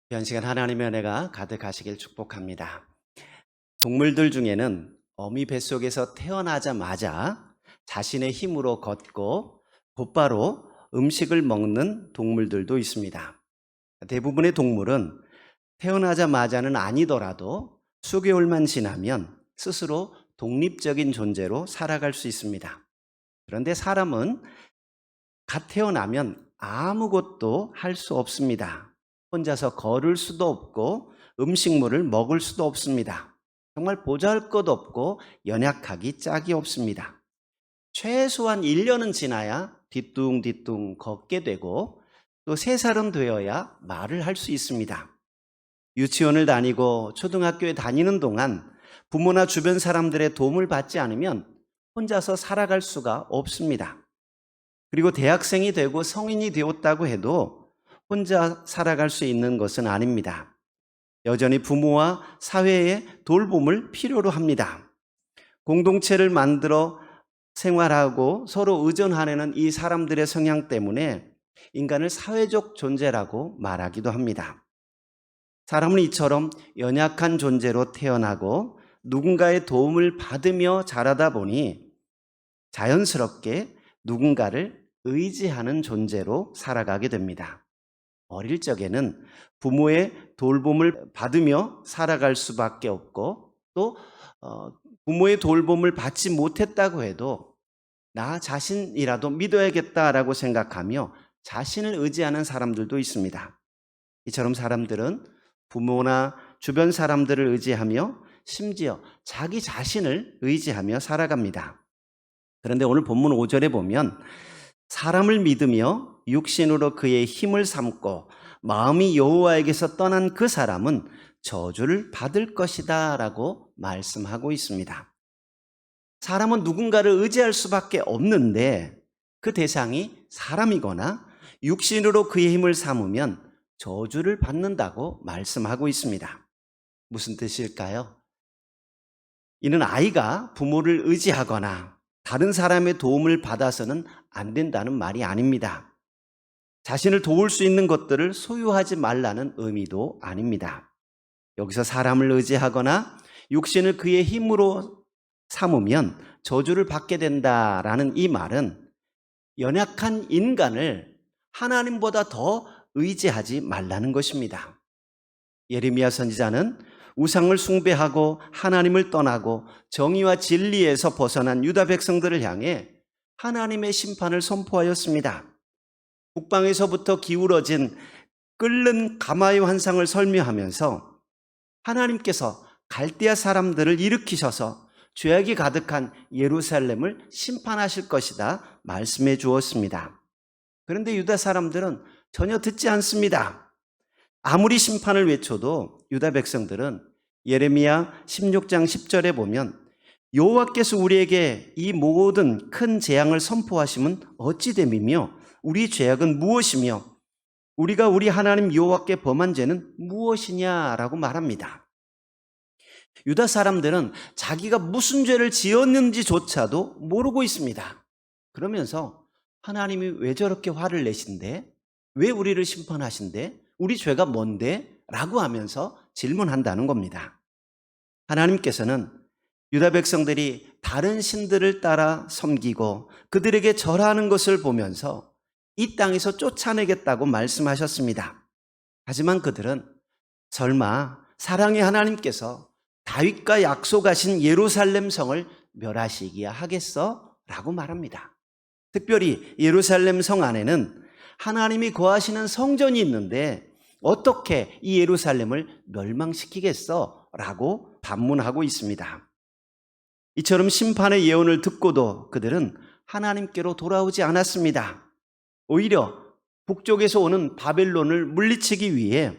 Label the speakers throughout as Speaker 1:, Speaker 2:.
Speaker 1: 귀한 시간 하나님의 은혜가 가득하시길 축복합니다. 동물들 중에는 어미 뱃속에서 태어나자마자 자신의 힘으로 걷고 곧바로 음식을 먹는 동물들도 있습니다. 대부분의 동물은 태어나자마자는 아니더라도 수개월만 지나면 스스로 독립적인 존재로 살아갈 수 있습니다. 그런데 사람은 갓 태어나면 아무것도 할 수 없습니다. 혼자서 걸을 수도 없고 음식물을 먹을 수도 없습니다. 정말 보잘것없고 연약하기 짝이 없습니다. 최소한 1년은 지나야 뒤뚱뒤뚱 걷게 되고 또 3살은 되어야 말을 할 수 있습니다. 유치원을 다니고 초등학교에 다니는 동안 부모나 주변 사람들의 도움을 받지 않으면 혼자서 살아갈 수가 없습니다. 그리고 대학생이 되고 성인이 되었다고 해도 혼자 살아갈 수 있는 것은 아닙니다. 여전히 부모와 사회의 돌봄을 필요로 합니다. 공동체를 만들어 생활하고 서로 의존하려는 이 사람들의 성향 때문에 인간을 사회적 존재라고 말하기도 합니다. 사람은 이처럼 연약한 존재로 태어나고 누군가의 도움을 받으며 자라다 보니 자연스럽게 누군가를 의지하는 존재로 살아가게 됩니다. 어릴 적에는 부모의 돌봄을 받으며 살아갈 수밖에 없고 또 부모의 돌봄을 받지 못했다고 해도 나 자신이라도 믿어야겠다라고 생각하며 자신을 의지하는 사람들도 있습니다. 이처럼 사람들은 부모나 주변 사람들을 의지하며 심지어 자기 자신을 의지하며 살아갑니다. 그런데 오늘 본문 5절에 보면 사람을 믿으며 육신으로 그의 힘을 삼고 마음이 여호와에게서 떠난 그 사람은 저주를 받을 것이다 라고 말씀하고 있습니다. 사람은 누군가를 의지할 수밖에 없는데 그 대상이 사람이거나 육신으로 그의 힘을 삼으면 저주를 받는다고 말씀하고 있습니다. 무슨 뜻일까요? 이는 아이가 부모를 의지하거나 다른 사람의 도움을 받아서는 안 된다는 말이 아닙니다. 자신을 도울 수 있는 것들을 소유하지 말라는 의미도 아닙니다. 여기서 사람을 의지하거나 육신을 그의 힘으로 삼으면 저주를 받게 된다라는 이 말은 연약한 인간을 하나님보다 더 의지하지 말라는 것입니다. 예레미야 선지자는 우상을 숭배하고 하나님을 떠나고 정의와 진리에서 벗어난 유다 백성들을 향해 하나님의 심판을 선포하였습니다. 북방에서부터 기울어진 끓는 가마의 환상을 설명하면서 하나님께서 갈대아 사람들을 일으키셔서 죄악이 가득한 예루살렘을 심판하실 것이다 말씀해 주었습니다. 그런데 유다 사람들은 전혀 듣지 않습니다. 아무리 심판을 외쳐도 유다 백성들은 예레미야 16장 10절에 보면 여호와께서 우리에게 이 모든 큰 재앙을 선포하시면 어찌 됨이며 우리 죄악은 무엇이며 우리가 우리 하나님 여호와께 범한 죄는 무엇이냐라고 말합니다. 유다 사람들은 자기가 무슨 죄를 지었는지조차도 모르고 있습니다. 그러면서 하나님이 왜 저렇게 화를 내신대? 왜 우리를 심판하신대? 우리 죄가 뭔데? 라고 하면서 질문한다는 겁니다. 하나님께서는 유다 백성들이 다른 신들을 따라 섬기고 그들에게 절하는 것을 보면서 이 땅에서 쫓아내겠다고 말씀하셨습니다. 하지만 그들은 설마 사랑의 하나님께서 다윗과 약속하신 예루살렘 성을 멸하시기야 하겠어? 라고 말합니다. 특별히 예루살렘 성 안에는 하나님이 거하시는 성전이 있는데 어떻게 이 예루살렘을 멸망시키겠어? 라고 반문하고 있습니다. 이처럼 심판의 예언을 듣고도 그들은 하나님께로 돌아오지 않았습니다. 오히려 북쪽에서 오는 바벨론을 물리치기 위해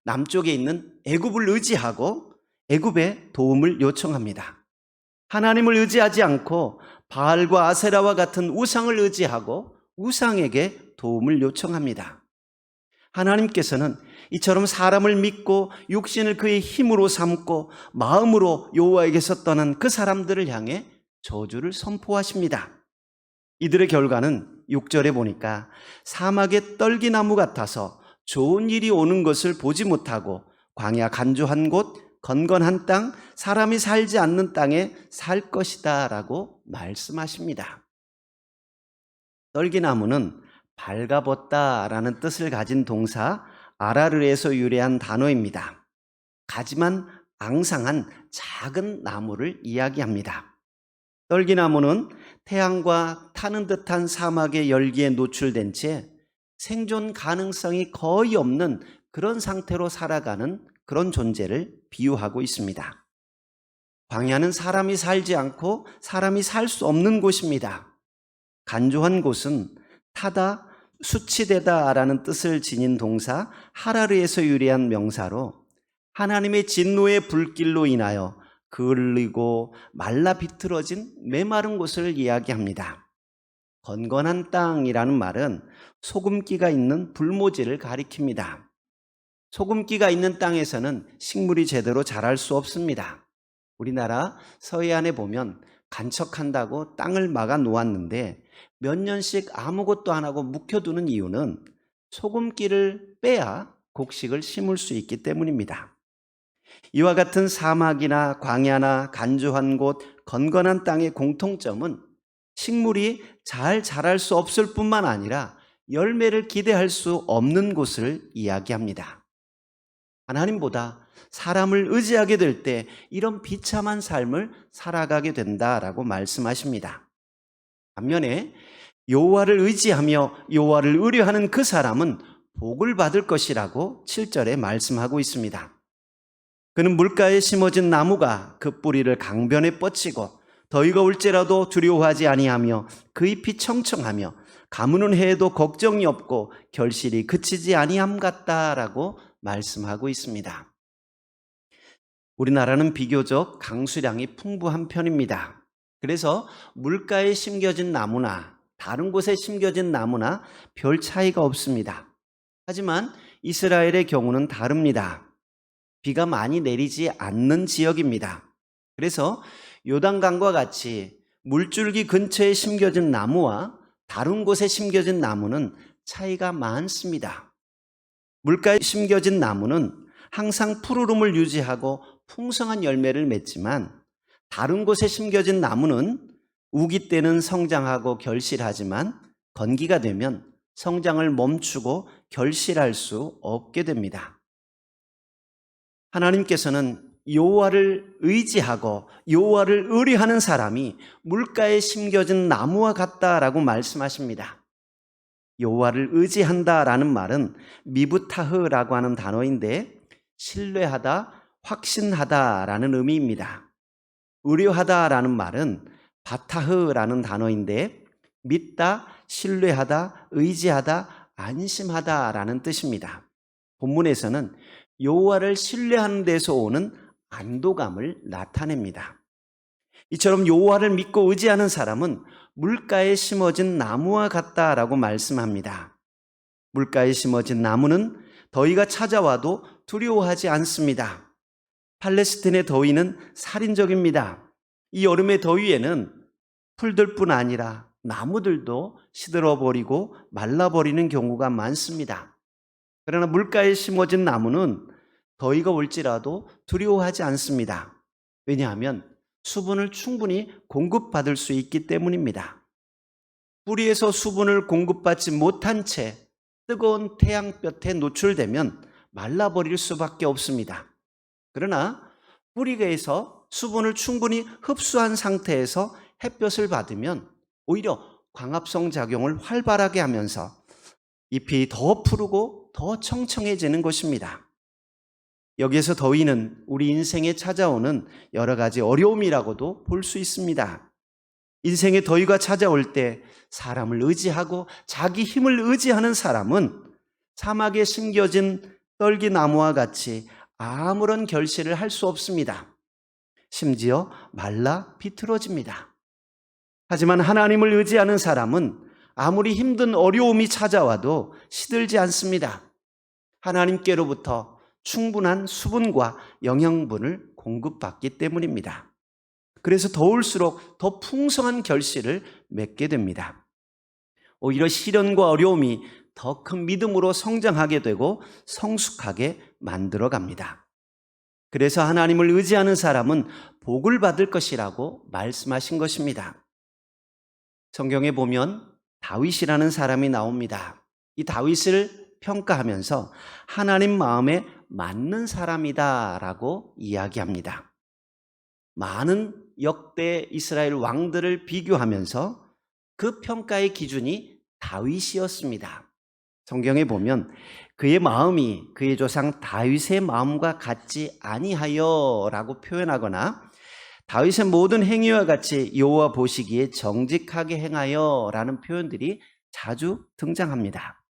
Speaker 1: 남쪽에 있는 애굽을 의지하고 애굽의 도움을 요청합니다. 하나님을 의지하지 않고 바알과 아세라와 같은 우상을 의지하고 우상에게 도움을 요청합니다. 하나님께서는 이처럼 사람을 믿고 육신을 그의 힘으로 삼고 마음으로 여호와에게서 떠난 그 사람들을 향해 저주를 선포하십니다. 이들의 결과는 6절에 보니까 사막의 떨기나무 같아서 좋은 일이 오는 것을 보지 못하고 광야 간조한 곳, 건건한 땅, 사람이 살지 않는 땅에 살 것이다 라고 말씀하십니다. 떨기나무는 발가벗다 라는 뜻을 가진 동사 아라르에서 유래한 단어입니다. 가지만 앙상한 작은 나무를 이야기합니다. 떨기나무는 태양과 타는 듯한 사막의 열기에 노출된 채 생존 가능성이 거의 없는 그런 상태로 살아가는 그런 존재를 비유하고 있습니다. 광야는 사람이 살지 않고 사람이 살 수 없는 곳입니다. 간조한 곳은 타다, 수치되다 라는 뜻을 지닌 동사 하라르에서 유래한 명사로 하나님의 진노의 불길로 인하여 그을리고 말라 비틀어진 메마른 곳을 이야기합니다. 건건한 땅이라는 말은 소금기가 있는 불모지를 가리킵니다. 소금기가 있는 땅에서는 식물이 제대로 자랄 수 없습니다. 우리나라 서해안에 보면 간척한다고 땅을 막아 놓았는데 몇 년씩 아무것도 안 하고 묵혀두는 이유는 소금기를 빼야 곡식을 심을 수 있기 때문입니다. 이와 같은 사막이나 광야나 간조한 곳, 건건한 땅의 공통점은 식물이 잘 자랄 수 없을 뿐만 아니라 열매를 기대할 수 없는 곳을 이야기합니다. 하나님보다 사람을 의지하게 될 때 이런 비참한 삶을 살아가게 된다라고 말씀하십니다. 반면에 여호와를 의지하며 여호와를 의뢰하는 그 사람은 복을 받을 것이라고 7절에 말씀하고 있습니다. 그는 물가에 심어진 나무가 그 뿌리를 강변에 뻗치고 더위가 올지라도 두려워하지 아니하며 그 잎이 청청하며 가무는 해에도 걱정이 없고 결실이 그치지 아니함 같다라고 말씀하고 있습니다. 우리나라는 비교적 강수량이 풍부한 편입니다. 그래서 물가에 심겨진 나무나 다른 곳에 심겨진 나무나 별 차이가 없습니다. 하지만 이스라엘의 경우는 다릅니다. 비가 많이 내리지 않는 지역입니다. 그래서 요단강과 같이 물줄기 근처에 심겨진 나무와 다른 곳에 심겨진 나무는 차이가 많습니다. 물가에 심겨진 나무는 항상 푸르름을 유지하고 풍성한 열매를 맺지만 다른 곳에 심겨진 나무는 우기 때는 성장하고 결실하지만 건기가 되면 성장을 멈추고 결실할 수 없게 됩니다. 하나님께서는 여호와를 의지하고 여호와를 의뢰하는 사람이 물가에 심겨진 나무와 같다라고 말씀하십니다. 여호와를 의지한다라는 말은 미브타흐라고 하는 단어인데 신뢰하다, 확신하다라는 의미입니다. 의뢰하다라는 말은 바타흐라는 단어인데 믿다, 신뢰하다, 의지하다, 안심하다라는 뜻입니다. 본문에서는 여호와를 신뢰하는 데서 오는 안도감을 나타냅니다. 이처럼 여호와를 믿고 의지하는 사람은 물가에 심어진 나무와 같다라고 말씀합니다. 물가에 심어진 나무는 더위가 찾아와도 두려워하지 않습니다. 팔레스틴의 더위는 살인적입니다. 이 여름의 더위에는 풀들뿐 아니라 나무들도 시들어버리고 말라버리는 경우가 많습니다. 그러나 물가에 심어진 나무는 더위가 올지라도 두려워하지 않습니다. 왜냐하면 수분을 충분히 공급받을 수 있기 때문입니다. 뿌리에서 수분을 공급받지 못한 채 뜨거운 태양볕에 노출되면 말라버릴 수밖에 없습니다. 그러나 뿌리에서 수분을 충분히 흡수한 상태에서 햇볕을 받으면 오히려 광합성 작용을 활발하게 하면서 잎이 더 푸르고 더 청청해지는 것입니다. 여기에서 더위는 우리 인생에 찾아오는 여러 가지 어려움이라고도 볼 수 있습니다. 인생의 더위가 찾아올 때 사람을 의지하고 자기 힘을 의지하는 사람은 사막에 심겨진 떨기나무와 같이 아무런 결실을 할 수 없습니다. 심지어 말라 비틀어집니다. 하지만 하나님을 의지하는 사람은 아무리 힘든 어려움이 찾아와도 시들지 않습니다. 하나님께로부터 충분한 수분과 영양분을 공급받기 때문입니다. 그래서 더울수록 더 풍성한 결실을 맺게 됩니다. 오히려 시련과 어려움이 더 큰 믿음으로 성장하게 되고 성숙하게 만들어 갑니다. 그래서 하나님을 의지하는 사람은 복을 받을 것이라고 말씀하신 것입니다. 성경에 보면 다윗이라는 사람이 나옵니다. 이 다윗을 평가하면서 하나님 마음에 맞는 사람이다라고 이야기합니다. 많은 역대 이스라엘 왕들을 비교하면서 그 평가의 기준이 다윗이었습니다. 성경에 보면 그의 마음이 그의 조상 다윗의 마음과 같지 아니하여라고 표현하거나 다윗의 모든 행위와 같이 여호와 보시기에 정직하게 행하여라는 표현들이 자주 등장합니다.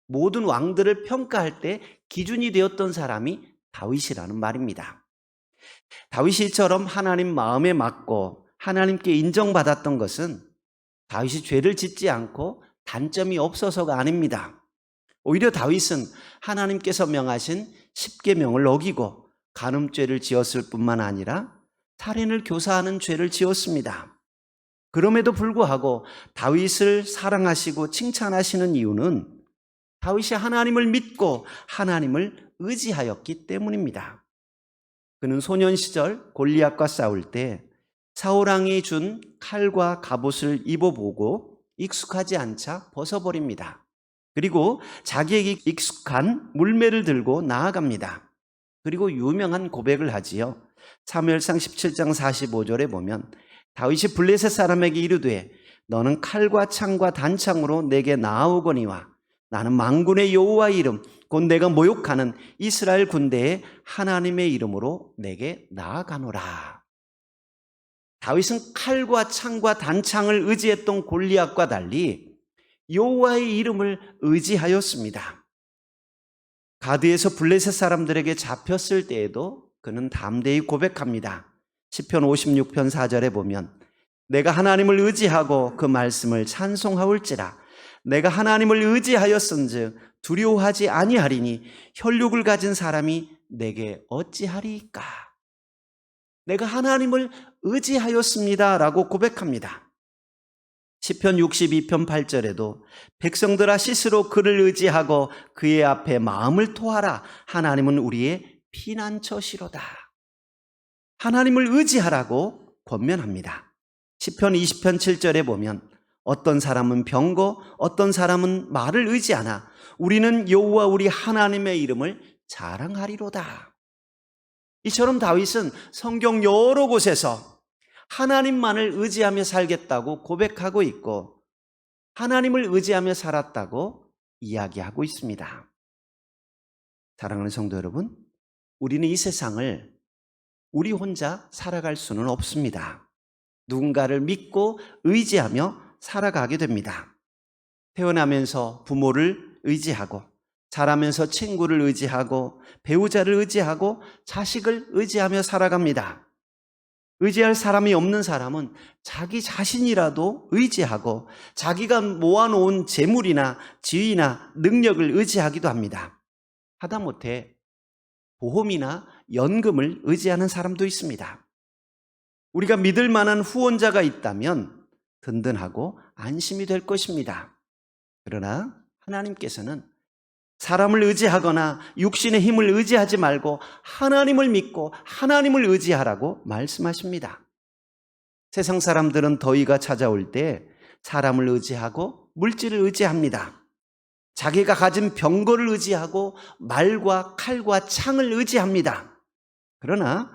Speaker 1: 모든 왕들을 평가할 때 기준이 되었던 사람이 다윗이라는 말입니다. 다윗이 이처럼 하나님 마음에 맞고 하나님께 인정받았던 것은 다윗이 죄를 짓지 않고 단점이 없어서가 아닙니다. 오히려 다윗은 하나님께서 명하신 십계명을 어기고 간음죄를 지었을 뿐만 아니라 살인을 교사하는 죄를 지었습니다. 그럼에도 불구하고 다윗을 사랑하시고 칭찬하시는 이유는 다윗이 하나님을 믿고 하나님을 의지하였기 때문입니다. 그는 소년 시절 골리앗과 싸울 때 사울왕이 준 칼과 갑옷을 입어보고 익숙하지 않자 벗어버립니다. 그리고 자기에게 익숙한 물매를 들고 나아갑니다. 그리고 유명한 고백을 하지요. 사무엘상 17장 45절에 보면 다윗이 블레셋 사람에게 이르되 너는 칼과 창과 단창으로 내게 나아오거니와 나는 만군의 여호와의 이름 곧 내가 모욕하는 이스라엘 군대의 하나님의 이름으로 내게 나아가노라. 다윗은 칼과 창과 단창을 의지했던 골리앗과 달리 여호와의 이름을 의지하였습니다. 가드에서 블레셋 사람들에게 잡혔을 때에도 그는 담대히 고백합니다. 시편 56편 4절에 보면 내가 하나님을 의지하고 그 말씀을 찬송하올지라 내가 하나님을 의지하였은즉 두려워하지 아니하리니 혈육을 가진 사람이 내게 어찌하리이까. 내가 하나님을 의지하였습니다 라고 고백합니다. 시편 62편 8절에도 백성들아 스스로 그를 의지하고 그의 앞에 마음을 토하라. 하나님은 우리의 피난처시로다. 하나님을 의지하라고 권면합니다. 시편 20편 7절에 보면 어떤 사람은 병거, 어떤 사람은 말을 의지하나 우리는 여호와 우리 하나님의 이름을 자랑하리로다. 이처럼 다윗은 성경 여러 곳에서 하나님만을 의지하며 살겠다고 고백하고 있고 하나님을 의지하며 살았다고 이야기하고 있습니다. 사랑하는 성도 여러분, 우리는 이 세상을 우리 혼자 살아갈 수는 없습니다. 누군가를 믿고 의지하며 살아가게 됩니다. 태어나면서 부모를 의지하고 자라면서 친구를 의지하고 배우자를 의지하고 자식을 의지하며 살아갑니다. 의지할 사람이 없는 사람은 자기 자신이라도 의지하고 자기가 모아놓은 재물이나 지위나 능력을 의지하기도 합니다. 하다못해 보험이나 연금을 의지하는 사람도 있습니다. 우리가 믿을 만한 후원자가 있다면 든든하고 안심이 될 것입니다. 그러나 하나님께서는 사람을 의지하거나 육신의 힘을 의지하지 말고 하나님을 믿고 하나님을 의지하라고 말씀하십니다. 세상 사람들은 더위가 찾아올 때 사람을 의지하고 물질을 의지합니다. 자기가 가진 병거를 의지하고 말과 칼과 창을 의지합니다. 그러나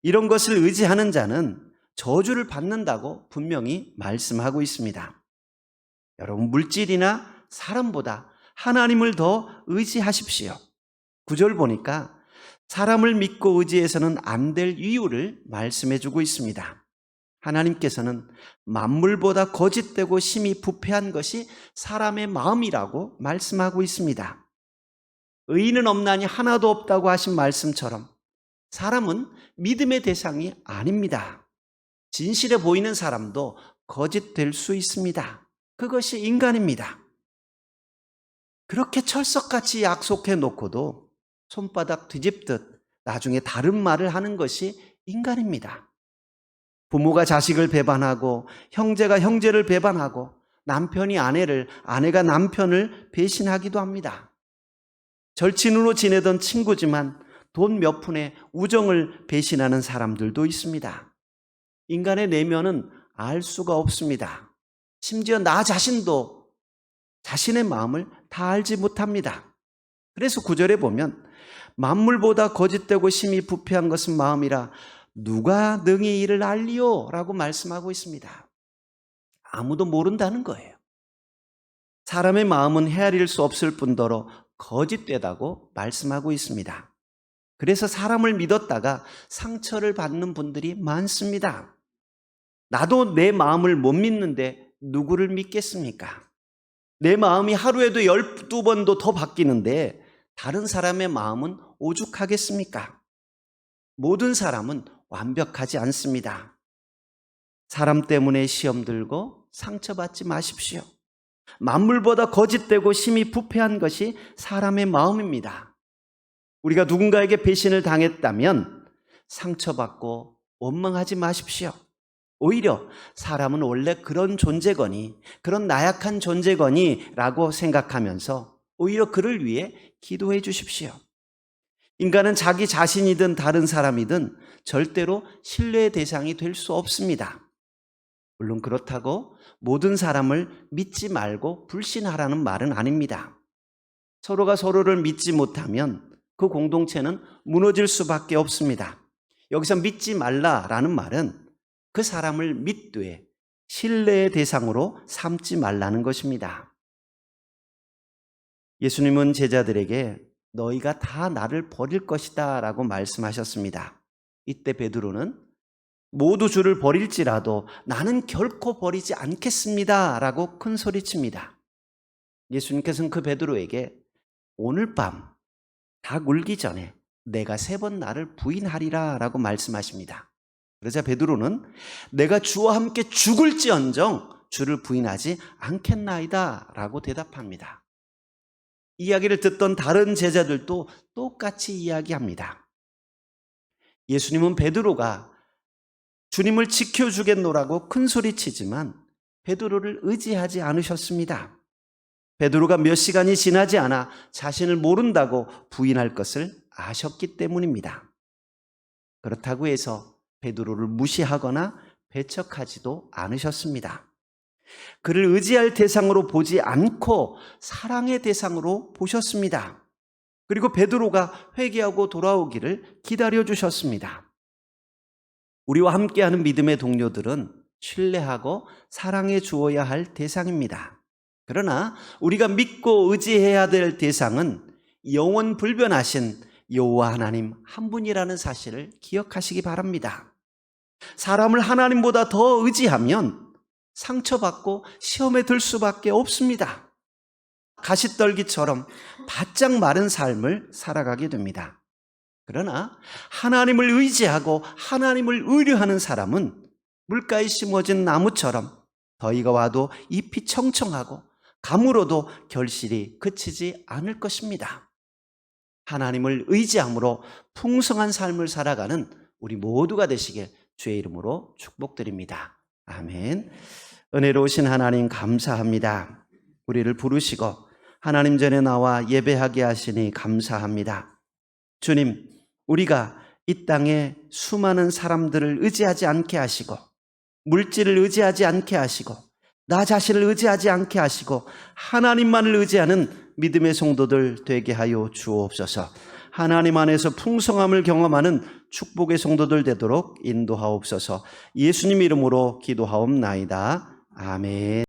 Speaker 1: 이런 것을 의지하는 자는 저주를 받는다고 분명히 말씀하고 있습니다. 여러분, 물질이나 사람보다 하나님을 더 의지하십시오. 9절 보니까 사람을 믿고 의지해서는 안 될 이유를 말씀해 주고 있습니다. 하나님께서는 만물보다 거짓되고 심히 부패한 것이 사람의 마음이라고 말씀하고 있습니다. 의인은 없나니 하나도 없다고 하신 말씀처럼 사람은 믿음의 대상이 아닙니다. 진실해 보이는 사람도 거짓될 수 있습니다. 그것이 인간입니다. 그렇게 철석같이 약속해 놓고도 손바닥 뒤집듯 나중에 다른 말을 하는 것이 인간입니다. 부모가 자식을 배반하고 형제가 형제를 배반하고 남편이 아내를, 아내가 남편을 배신하기도 합니다. 절친으로 지내던 친구지만 돈 몇 푼에 우정을 배신하는 사람들도 있습니다. 인간의 내면은 알 수가 없습니다. 심지어 나 자신도 자신의 마음을 다 알지 못합니다. 그래서 9절에 보면 만물보다 거짓되고 심히 부패한 것은 마음이라 누가 능히 이를 알리요? 라고 말씀하고 있습니다. 아무도 모른다는 거예요. 사람의 마음은 헤아릴 수 없을 뿐더러 거짓되다고 말씀하고 있습니다. 그래서 사람을 믿었다가 상처를 받는 분들이 많습니다. 나도 내 마음을 못 믿는데 누구를 믿겠습니까? 내 마음이 하루에도 12번도 더 바뀌는데 다른 사람의 마음은 오죽하겠습니까? 모든 사람은 완벽하지 않습니다. 사람 때문에 시험 들고 상처받지 마십시오. 만물보다 거짓되고 심히 부패한 것이 사람의 마음입니다. 우리가 누군가에게 배신을 당했다면 상처받고 원망하지 마십시오. 오히려 사람은 원래 그런 존재거니, 그런 나약한 존재거니 라고 생각하면서 오히려 그를 위해 기도해 주십시오. 인간은 자기 자신이든 다른 사람이든 절대로 신뢰의 대상이 될 수 없습니다. 물론 그렇다고 모든 사람을 믿지 말고 불신하라는 말은 아닙니다. 서로가 서로를 믿지 못하면 그 공동체는 무너질 수밖에 없습니다. 여기서 믿지 말라라는 말은 그 사람을 믿되 신뢰의 대상으로 삼지 말라는 것입니다. 예수님은 제자들에게 너희가 다 나를 버릴 것이다 라고 말씀하셨습니다. 이때 베드로는 모두 주를 버릴지라도 나는 결코 버리지 않겠습니다 라고 큰 소리칩니다. 예수님께서는 그 베드로에게 오늘 밤 닭 울기 전에 내가 3번 나를 부인하리라 라고 말씀하십니다. 그러자 베드로는 내가 주와 함께 죽을지언정 주를 부인하지 않겠나이다 라고 대답합니다. 이야기를 듣던 다른 제자들도 똑같이 이야기합니다. 예수님은 베드로가 주님을 지켜주겠노라고 큰 소리치지만 베드로를 의지하지 않으셨습니다. 베드로가 몇 시간이 지나지 않아 자신을 모른다고 부인할 것을 아셨기 때문입니다. 그렇다고 해서 베드로를 무시하거나 배척하지도 않으셨습니다. 그를 의지할 대상으로 보지 않고 사랑의 대상으로 보셨습니다. 그리고 베드로가 회개하고 돌아오기를 기다려주셨습니다. 우리와 함께하는 믿음의 동료들은 신뢰하고 사랑해 주어야 할 대상입니다. 그러나 우리가 믿고 의지해야 될 대상은 영원 불변하신 여호와 하나님 한 분이라는 사실을 기억하시기 바랍니다. 사람을 하나님보다 더 의지하면 상처받고 시험에 들 수밖에 없습니다. 가시떨기처럼 바짝 마른 삶을 살아가게 됩니다. 그러나 하나님을 의지하고 하나님을 의뢰하는 사람은 물가에 심어진 나무처럼 더위가 와도 잎이 청청하고 가물어도 결실이 그치지 않을 것입니다. 하나님을 의지함으로 풍성한 삶을 살아가는 우리 모두가 되시길 주의 이름으로 축복드립니다. 아멘. 은혜로우신 하나님 감사합니다. 우리를 부르시고 하나님 전에 나와 예배하게 하시니 감사합니다. 주님, 우리가 이 땅에 수많은 사람들을 의지하지 않게 하시고 물질을 의지하지 않게 하시고 나 자신을 의지하지 않게 하시고 하나님만을 의지하는 믿음의 성도들 되게 하여 주옵소서. 하나님 안에서 풍성함을 경험하는 축복의 성도들 되도록 인도하옵소서. 예수님 이름으로 기도하옵나이다. 아멘.